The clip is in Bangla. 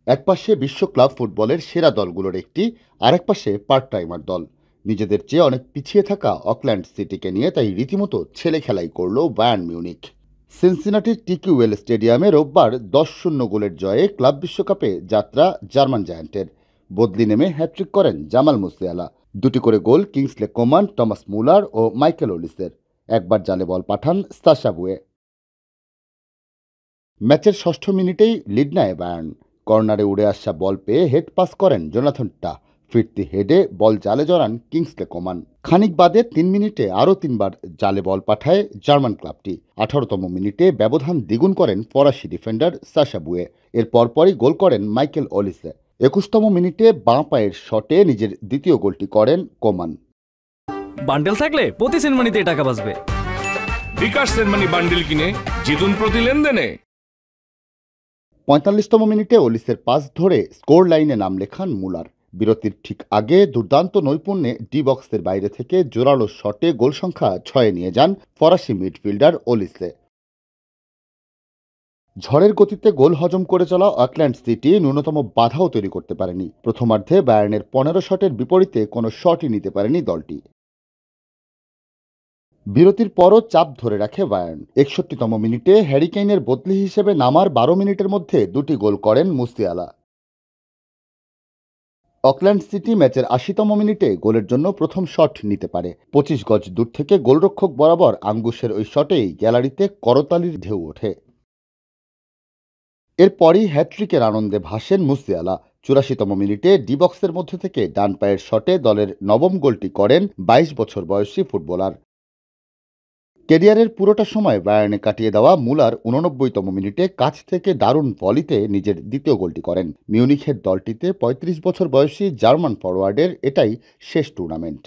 একপাশে বিশ্ব ক্লাব ফুটবলের সেরা দলগুলোর একটি, আরেক পাশে পার্ট টাইমার দল। নিজেদের চেয়ে অনেক পিছিয়ে থাকা অকল্যান্ড সিটিকে নিয়ে তাই রীতিমতো ছেলে খেলাই করল বায়ার্ন মিউনিখ। সিনসিনাটির টিকিউয়েল স্টেডিয়ামে রোববার 10-0 গোলের জয়ে ক্লাব বিশ্বকাপে যাত্রা জার্মান জায়ান্টের। বদলি নেমে হ্যাট্রিক করেন জামাল মুসিয়ালা। দুটি করে গোল কিংসলে কোমান, টমাস মুলার ও মাইকেল ওলিসের। একবার জালে বল পাঠান স্তাশাবুয়ে। ম্যাচের ষষ্ঠ মিনিটেই লিড নেয় বায়ার্ন। কর্নারে উড়ে আসা বল পেয়ে হেড পাস করেন জোনাথন টা। ফিরতি হেডে বল জালে জড়ান কিংসলে কোমান। খানিক বাদে 3 মিনিটে আরও 3বার জালে বল পাঠায় জার্মান ক্লাবটি। 18তম মিনিটে ব্যবধান দ্বিগুণ করেন ফরাসি ডিফেন্ডার সাশা বুয়ে। এর পরপরই গোল করেন মাইকেল ওলিসে। 21তম মিনিটে বাঁ পায়ের শটে নিজের দ্বিতীয় গোলটি করেন কোমান। বান্ডেল থাকলে প্রতি সেনমানিতে টাকা বাঁচবে। বিকাশ সেনমানি বান্ডেল কিনে জিতুন প্রতি লেনদেনে। 45তম মিনিটে ওলিসের পাস ধরে স্কোর লাইনে নাম লেখান মুলার। বিরতির ঠিক আগে দুর্দান্ত নৈপুণ্যে ডি বক্সের বাইরে থেকে জোরালো শটে গোল সংখ্যা 6-এ নিয়ে যান ফরাসি মিডফিল্ডার ওলিসে। ঝড়ের গতিতে গোল হজম করে চলা অকল্যান্ড সিটি ন্যূনতম বাধাও তৈরি করতে পারেনি। প্রথমার্ধে বায়ার্নের 15 শটের বিপরীতে কোনো শটই নিতে পারেনি দলটি। বিরতির পরও চাপ ধরে রাখে বায়ার্ন। 61তম মিনিটে হ্যারি কেইনের বদলি হিসেবে নামার 12 মিনিটের মধ্যে দুটি গোল করেন মুসিয়ালা। অকল্যান্ড সিটি ম্যাচের 80তম মিনিটে গোলের জন্য প্রথম শট নিতে পারে। 25 গজ দূর থেকে গোলরক্ষক বরাবর আঙ্গুশের ওই শটেই গ্যালারিতে করতালির ঢেউ ওঠে। এরপরই হ্যাট্রিকের আনন্দে ভাসেন মুসিয়ালা। 84তম মিনিটে ডি বক্সের মধ্যে থেকে ডান পায়ের শটে দলের নবম গোলটি করেন 22 বছর বয়সী ফুটবলার। ক্যারিয়ারের পুরোটা সময় বায়ার্নে কাটিয়ে দেওয়া মুলার 89তম মিনিটে কাছ থেকে দারুণ ভলিতে নিজের দ্বিতীয় গোলটি করেন। মিউনিখের দলটিতে 35 বছর বয়সী জার্মান ফরোয়ার্ডের এটাই শেষ টুর্নামেন্ট।